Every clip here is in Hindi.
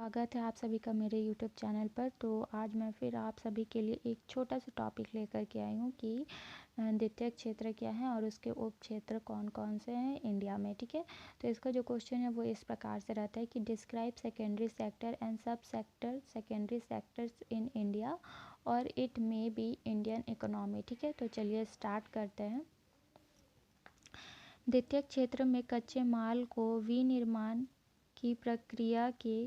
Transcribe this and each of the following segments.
स्वागत है आप सभी का मेरे YouTube चैनल पर। तो आज मैं फिर आप सभी के लिए एक छोटा सा टॉपिक लेकर के आई हूँ कि द्वितीयक क्षेत्र क्या है और उसके उप क्षेत्र कौन कौन से हैं इंडिया में। ठीक है, तो इसका जो क्वेश्चन है वो इस प्रकार से रहता है कि describe secondary sector and sub sector secondary sectors in India और it may be Indian economy. ठीक है, तो चलिए स्टार्ट करते हैं। द्वितीयक क्षेत्र में कच्चे माल को विनिर्माण की प्रक्रिया के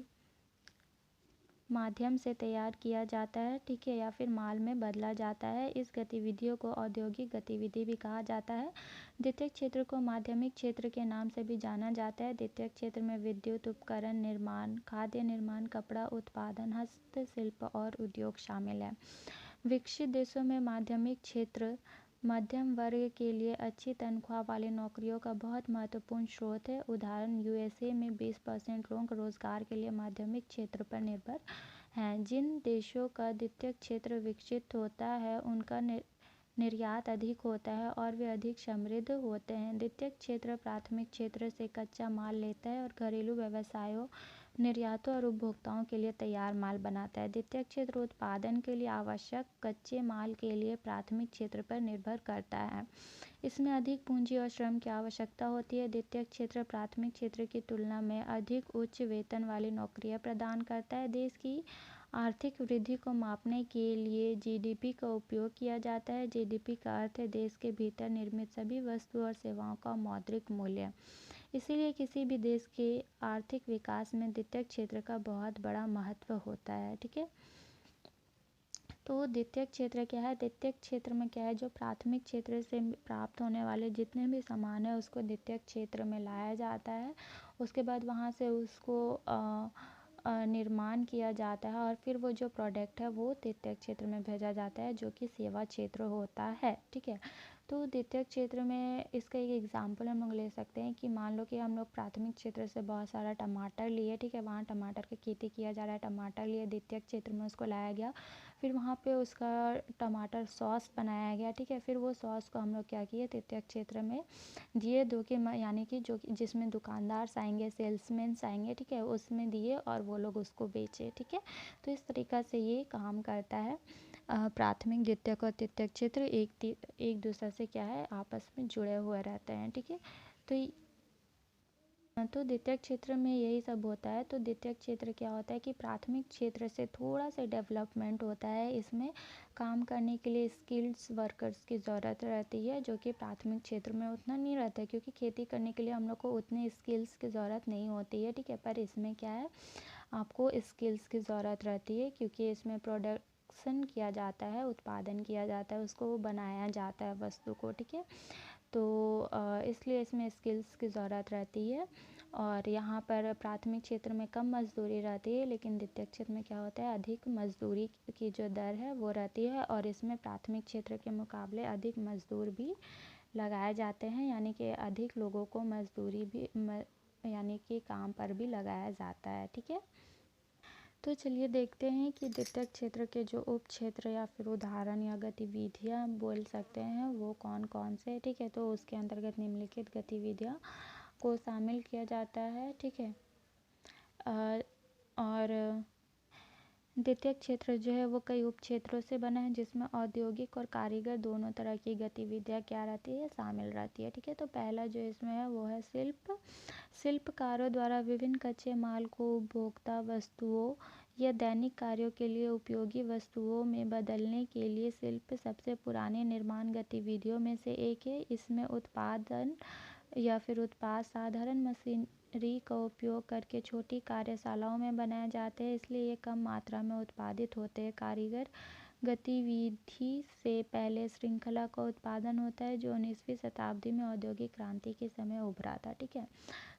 माध्यम से तैयार किया जाता है, ठीक है, या फिर माल में बदला जाता है। इस गतिविधियों को औद्योगिक गतिविधि भी कहा जाता है। द्वितीयक क्षेत्र को माध्यमिक क्षेत्र के नाम से भी जाना जाता है। द्वितीयक क्षेत्र में विद्युत उपकरण निर्माण, खाद्य निर्माण, कपड़ा उत्पादन, हस्तशिल्प और उद्योग शामिल है। विकसित देशों में माध्यमिक क्षेत्र मध्यम वर्ग के लिए अच्छी तनख्वाह वाली नौकरियों का बहुत महत्वपूर्ण स्रोत है। उदाहरण यूएसए में 20% लोग रोजगार के लिए माध्यमिक क्षेत्र पर निर्भर हैं। जिन देशों का द्वितीयक क्षेत्र विकसित होता है उनका निर्यात अधिक होता है और वे अधिक समृद्ध होते हैं। द्वितीयक क्षेत्र प्राथमिक क्षेत्र से कच्चा माल लेता है और घरेलू व्यवसायों, निर्यातों और उपभोक्ताओं के लिए तैयार माल बनाता है। द्वितीयक क्षेत्र उत्पादन के लिए आवश्यक कच्चे माल के लिए प्राथमिक क्षेत्र पर निर्भर करता है। इसमें अधिक पूंजी और श्रम की आवश्यकता होती है। द्वितीयक क्षेत्र प्राथमिक क्षेत्र की तुलना में अधिक उच्च वेतन वाली नौकरियां प्रदान करता है। देश की आर्थिक वृद्धि को मापने के लिए जीडीपी का उपयोग किया जाता है। जीडीपी का अर्थ है देश के भीतर निर्मित सभी वस्तुओं और सेवाओं का मौद्रिक मूल्य। इसीलिए किसी भी देश के आर्थिक विकास में द्वितीयक क्षेत्र का बहुत बड़ा महत्व होता है। ठीक है, तो द्वितीयक क्षेत्र क्या है? द्वितीयक क्षेत्र में क्या है, जो प्राथमिक क्षेत्र से प्राप्त होने वाले जितने भी सामान है उसको द्वितीयक क्षेत्र में लाया जाता है। उसके बाद वहाँ से उसको निर्माण किया जाता है और फिर वो जो प्रोडक्ट है वो द्वितीयक क्षेत्र में भेजा जाता है, जो कि सेवा क्षेत्र होता है। ठीक है, तो द्वितीयक क्षेत्र में इसका एक एग्जांपल हम लोग ले सकते हैं कि मान लो कि हम लोग प्राथमिक क्षेत्र से बहुत सारा टमाटर लिए, ठीक है, वहाँ टमाटर की खेती किया जा रहा है, टमाटर लिए, द्वितीयक क्षेत्र में उसको लाया गया, फिर वहाँ पे उसका टमाटर सॉस बनाया गया। ठीक है, फिर वो सॉस को हम लोग क्या किए, द्वितीयक क्षेत्र में दिए, दो के यानी कि जो जिसमें दुकानदार आएंगे, सेल्समैन आएंगे, ठीक है, उसमें दिए और वो लोग उसको बेचे। ठीक है, तो इस तरीक़ा से ये काम करता है। प्राथमिक, द्वितीयक और तृतीयक क्षेत्र एक दूसरे से क्या है, आपस में जुड़े हुए रहते हैं। ठीक है, तो द्वितीयक क्षेत्र में यही सब होता है। तो द्वितीयक क्षेत्र क्या होता है कि प्राथमिक क्षेत्र से थोड़ा सा डेवलपमेंट होता है। इसमें काम करने के लिए स्किल्स वर्कर्स की ज़रूरत रहती है, जो कि प्राथमिक क्षेत्र में उतना नहीं रहता है, क्योंकि खेती करने के लिए हम लोग को उतने स्किल्स की ज़रूरत नहीं होती है। ठीक है, पर इसमें क्या है, आपको स्किल्स की ज़रूरत रहती है, क्योंकि इसमें प्रोडक्शन किया जाता है, उत्पादन किया जाता है, उसको बनाया जाता है वस्तु को। ठीक है, तो इसलिए इसमें स्किल्स की ज़रूरत रहती है। और यहाँ पर प्राथमिक क्षेत्र में कम मजदूरी रहती है, लेकिन द्वितीयक क्षेत्र में क्या होता है, अधिक मजदूरी की जो दर है वो रहती है, और इसमें प्राथमिक क्षेत्र के मुकाबले अधिक मजदूर भी लगाए जाते हैं, यानी कि अधिक लोगों को मजदूरी भी यानी कि काम पर भी लगाया जाता है। ठीक है, तो चलिए देखते हैं कि द्वितीयक क्षेत्र के जो उप क्षेत्र या फिर उदाहरण या गतिविधियाँ बोल सकते हैं वो कौन कौन से। ठीक है, तो उसके अंतर्गत निम्नलिखित गतिविधियाँ को शामिल किया जाता है। ठीक है, और द्वितीयक क्षेत्र जो है वो कई उप क्षेत्रों से बना है, जिसमें औद्योगिक और कारीगर दोनों तरह की गतिविधियाँ क्या रहती है, शामिल रहती है। ठीक है, तो पहला जो इसमें है वो है शिल्पकारों द्वारा विभिन्न कच्चे माल को उपभोक्ता वस्तुओं या दैनिक कार्यों के लिए उपयोगी वस्तुओं में बदलने के लिए शिल्प सबसे पुराने निर्माण गतिविधियों में से एक है। इसमें उत्पादन या फिर उत्पाद साधारण मशीनरी का उपयोग करके छोटी कार्यशालाओं में बनाए जाते हैं, इसलिए ये कम मात्रा में उत्पादित होते हैं। कारीगर गतिविधि से पहले श्रृंखला का उत्पादन होता है, जो 19वीं शताब्दी में औद्योगिक क्रांति के समय उभरा था। ठीक है,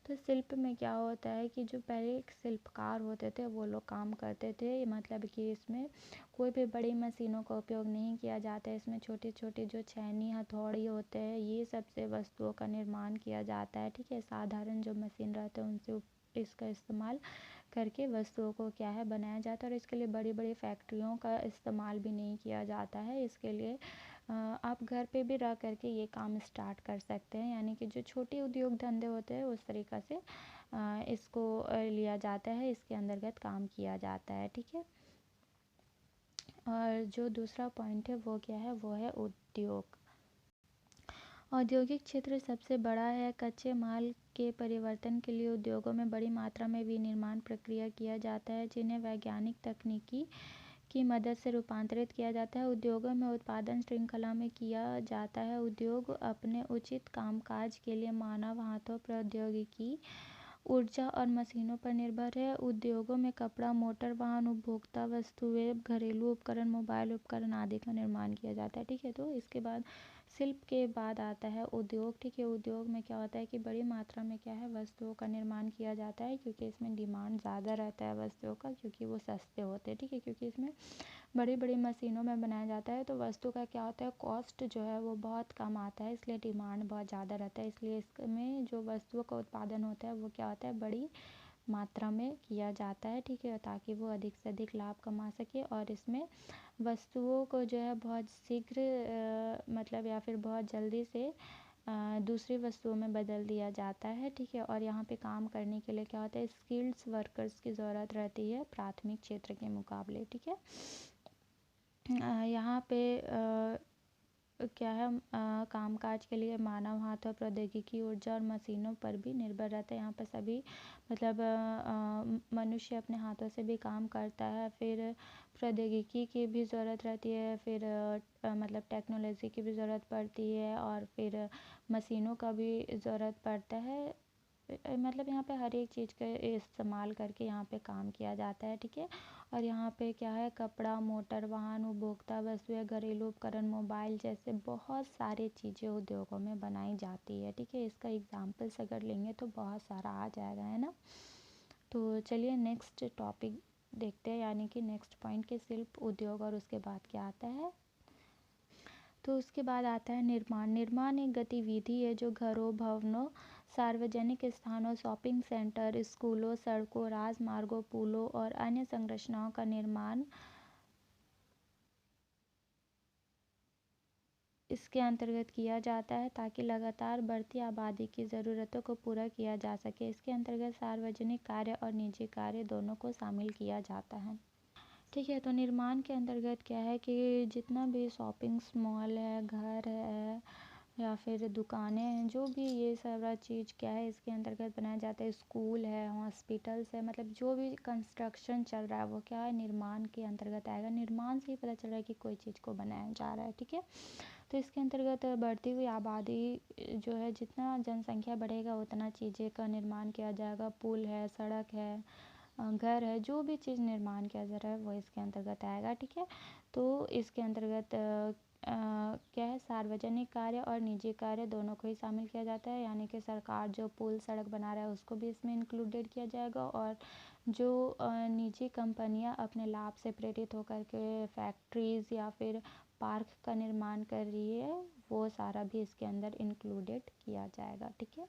तो शिल्प में क्या होता है कि जो पहले शिल्पकार होते थे वो लोग काम करते थे, मतलब कि इसमें कोई भी बड़ी मशीनों का उपयोग नहीं किया जाता है। इसमें छोटे छोटे जो छैनी हथौड़ी होते हैं ये सब से वस्तुओं का निर्माण किया जाता है। ठीक है, साधारण जो मशीन रहते हैं उनसे इसका इस्तेमाल करके वस्तुओं को क्या है, बनाया जाता है, और इसके लिए बड़ी बड़ी फैक्ट्रियों का इस्तेमाल भी नहीं किया जाता है। इसके लिए आप घर पे भी रह करके ये काम स्टार्ट कर सकते हैं, यानी कि जो छोटे उद्योग धंधे होते हैं उस तरीक़ा से इसको लिया जाता है, इसके अंतर्गत काम किया जाता है। ठीक है, और जो दूसरा पॉइंट है वो क्या है, वो है उद्योग। औद्योगिक क्षेत्र सबसे बड़ा है। कच्चे माल के परिवर्तन के लिए उद्योगों में बड़ी मात्रा में विनिर्माण प्रक्रिया किया जाता है, जिन्हें वैज्ञानिक तकनीकी की मदद से रूपांतरित किया जाता है। उद्योगों में उत्पादन श्रृंखला में किया जाता है। उद्योग अपने उचित कामकाज के लिए मानव हाथों, प्रौद्योगिकी, ऊर्जा और मशीनों पर निर्भर है। उद्योगों में कपड़ा, मोटर वाहन, उपभोक्ता वस्तुएं, घरेलू उपकरण, मोबाइल उपकरण आदि का निर्माण किया जाता है। ठीक है, तो इसके बाद शिल्प के बाद आता है उद्योग। ठीक है, उद्योग में क्या होता है कि बड़ी मात्रा में क्या है, वस्तुओं का निर्माण किया जाता है, क्योंकि इसमें डिमांड ज़्यादा रहता है वस्तुओं का, क्योंकि वो सस्ते होते हैं। ठीक है, क्योंकि इसमें बड़ी बड़ी मशीनों में बनाया जाता है, तो वस्तु का क्या होता है, कॉस्ट जो है वो बहुत कम आता है, इसलिए डिमांड बहुत ज़्यादा रहता है। इसलिए इसमें जो वस्तुओं का उत्पादन होता है वो क्या होता है, बड़ी मात्रा में किया जाता है। ठीक है, ताकि वो अधिक से अधिक लाभ कमा सके, और इसमें वस्तुओं को जो है बहुत शीघ्र मतलब या फिर बहुत जल्दी से दूसरी वस्तुओं में बदल दिया जाता है। ठीक है, और यहाँ पे काम करने के लिए क्या होता है, स्किल्स वर्कर्स की ज़रूरत रहती है प्राथमिक क्षेत्र के मुकाबले। ठीक है, यहाँ पे क्या है, कामकाज के लिए मानव हाथ और प्रौद्योगिकी, ऊर्जा और मशीनों पर भी निर्भर रहता है। यहाँ पर सभी मतलब मनुष्य अपने हाथों से भी काम करता है, फिर प्रौद्योगिकी की भी ज़रूरत रहती है, फिर मतलब टेक्नोलॉजी की भी ज़रूरत पड़ती है, और फिर मशीनों का भी ज़रूरत पड़ता है। मतलब यहाँ पे हर एक चीज़ का इस्तेमाल करके यहाँ पे काम किया जाता है। ठीक है, और यहाँ पे क्या है, कपड़ा, मोटर वाहन, उपभोक्ता वस्तुएं, घरेलू उपकरण, मोबाइल जैसे बहुत सारी चीज़ें उद्योगों में बनाई जाती है। ठीक है, इसका एग्जाम्पल्स अगर लेंगे तो बहुत सारा आ जाएगा, है ना। तो चलिए नेक्स्ट टॉपिक देखते हैं, यानी कि नेक्स्ट पॉइंट के शिल्प, उद्योग, और उसके बाद क्या आता है। तो उसके बाद आता है निर्माण। निर्माण एक गतिविधि है जो घरों, भवनों, सार्वजनिक स्थानों, शॉपिंग सेंटर, स्कूलों, सड़कों, राजमार्गों, पुलों और अन्य संरचनाओं का निर्माण इसके अंतर्गत किया जाता है, ताकि लगातार बढ़ती आबादी की ज़रूरतों को पूरा किया जा सके। इसके अंतर्गत सार्वजनिक कार्य और निजी कार्य दोनों को शामिल किया जाता है। ठीक है, तो निर्माण के अंतर्गत क्या है कि जितना भी शॉपिंग मॉल है, घर है, या फिर दुकानें हैं, जो भी ये सारा चीज़ क्या है इसके अंतर्गत बनाया जाता है। स्कूल है, हॉस्पिटल्स है, मतलब जो भी कंस्ट्रक्शन चल रहा है वो क्या है, निर्माण के अंतर्गत आएगा। निर्माण से ही पता चल रहा है कि कोई चीज़ को बनाया जा रहा है। ठीक है, तो इसके अंतर्गत बढ़ती हुई आबादी जो है, जितना जनसंख्या बढ़ेगा उतना चीज़ें का निर्माण किया जाएगा। पुल है, सड़क है, घर है, जो भी चीज़ निर्माण किया जा रहा है वो इसके अंतर्गत आएगा। ठीक है, तो इसके अंतर्गत क्या है, सार्वजनिक कार्य और निजी कार्य दोनों को ही शामिल किया जाता है, यानी कि सरकार जो पुल सड़क बना रहा है उसको भी इसमें इंक्लूडेड किया जाएगा, और जो निजी कंपनियां अपने लाभ से प्रेरित होकर के फैक्ट्रीज़ या फिर पार्क का निर्माण कर रही है, वो सारा भी इसके अंदर इंक्लूडेड किया जाएगा। ठीक है,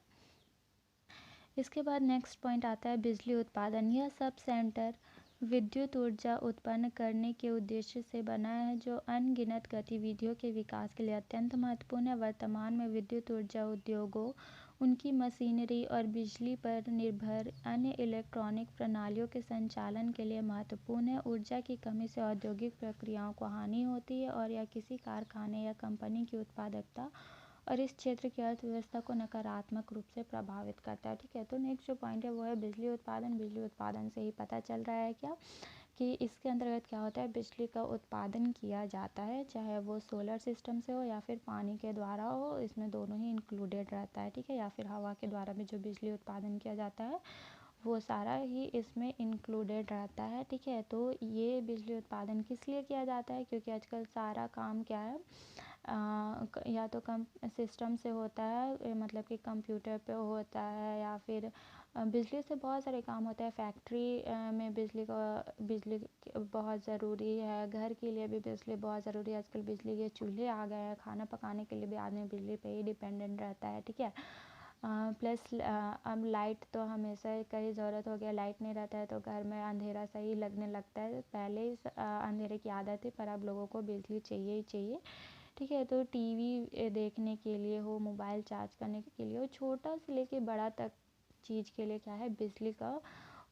इसके बाद नेक्स्ट पॉइंट आता है बिजली उत्पादन। यह सब सेंटर विद्युत ऊर्जा उत्पन्न करने के उद्देश्य से बना है, जो अनगिनत गतिविधियों के विकास के लिए अत्यंत महत्वपूर्ण है। वर्तमान में विद्युत ऊर्जा उद्योगों, उनकी मशीनरी और बिजली पर निर्भर अन्य इलेक्ट्रॉनिक प्रणालियों के संचालन के लिए महत्वपूर्ण है। ऊर्जा की कमी से औद्योगिक प्रक्रियाओं को हानि होती है, और यह किसी कारखाने या कंपनी की उत्पादकता और इस क्षेत्र की अर्थव्यवस्था को नकारात्मक रूप से प्रभावित करता है। ठीक है, तो नेक्स्ट जो पॉइंट है वो है बिजली उत्पादन। बिजली उत्पादन से ही पता चल रहा है क्या कि इसके अंतर्गत क्या होता है, बिजली का उत्पादन किया जाता है, चाहे वो सोलर सिस्टम से हो या फिर पानी के द्वारा हो, इसमें दोनों ही इंक्लूडेड रहता है। ठीक है, या फिर हवा के द्वारा भी जो बिजली उत्पादन किया जाता है वो सारा ही इसमें इंक्लूडेड रहता है। ठीक है, तो ये बिजली उत्पादन किस लिए किया जाता है, क्योंकि आजकल सारा काम क्या है, या तो कम सिस्टम से होता है, मतलब कि कंप्यूटर पे होता है, या फिर बिजली से बहुत सारे काम होता है। फैक्ट्री में बिजली बहुत ज़रूरी है, घर के लिए भी बिजली बहुत ज़रूरी है। आजकल बिजली के चूल्हे आ गए हैं, खाना पकाने के लिए भी आदमी बिजली पे ही डिपेंडेंट रहता है। ठीक है, प्लस अब लाइट तो हमेशा का ही ज़रूरत हो गया। लाइट नहीं रहता है तो घर में अंधेरा सा ही लगने लगता है। पहले ही अंधेरे की आदत थी, पर अब लोगों को बिजली चाहिए ही चाहिए। ठीक है, तो टीवी देखने के लिए हो, मोबाइल चार्ज करने के लिए हो, छोटा से लेके बड़ा तक चीज़ के लिए क्या है, बिजली का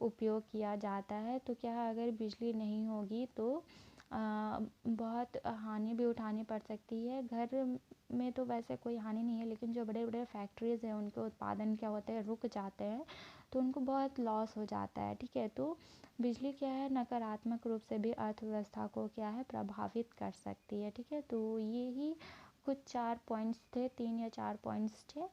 उपयोग किया जाता है। तो क्या है, अगर बिजली नहीं होगी तो बहुत हानि भी उठानी पड़ सकती है। घर में तो वैसे कोई हानि नहीं है, लेकिन जो बड़े बड़े फैक्ट्रीज़ हैं उनके उत्पादन क्या होते हैं, रुक जाते हैं, तो उनको बहुत लॉस हो जाता है। ठीक है, तो बिजली क्या है, नकारात्मक रूप से भी अर्थव्यवस्था को क्या है, प्रभावित कर सकती है। ठीक है, तो ये ही कुछ 4 पॉइंट्स थे, 3 या 4 पॉइंट्स थे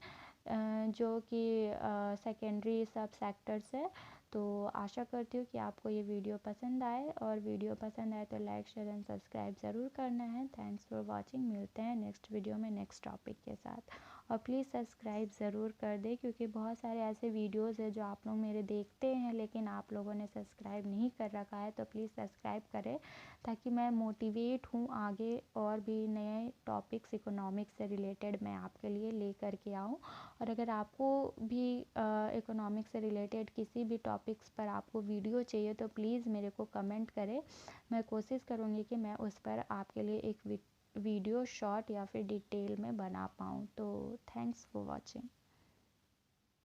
जो कि सेकेंडरी सब सेक्टर्स है। तो आशा करती हूँ कि आपको ये वीडियो पसंद आए, और वीडियो पसंद आए तो लाइक शेयर एंड सब्सक्राइब ज़रूर करना है। Thanks for watching. मिलते हैं नेक्स्ट वीडियो में नेक्स्ट टॉपिक के साथ, और प्लीज़ सब्सक्राइब ज़रूर कर दें, क्योंकि बहुत सारे ऐसे वीडियोज़ हैं जो आप लोग मेरे देखते हैं लेकिन आप लोगों ने सब्सक्राइब नहीं कर रखा है। तो प्लीज़ सब्सक्राइब करें, ताकि मैं मोटिवेट हूँ आगे और भी नए टॉपिक्स इकोनॉमिक्स से रिलेटेड मैं आपके लिए ले कर के आऊँ। और अगर आपको भी इकोनॉमिक्स से रिलेटेड किसी भी टॉपिक्स पर आपको वीडियो चाहिए तो प्लीज़ मेरे को कमेंट करें। मैं कोशिश करूँगी कि मैं उस पर आपके लिए एक वीडियो शॉर्ट या फिर डिटेल में बना पाऊँ। तो थैंक्स फॉर वॉचिंग।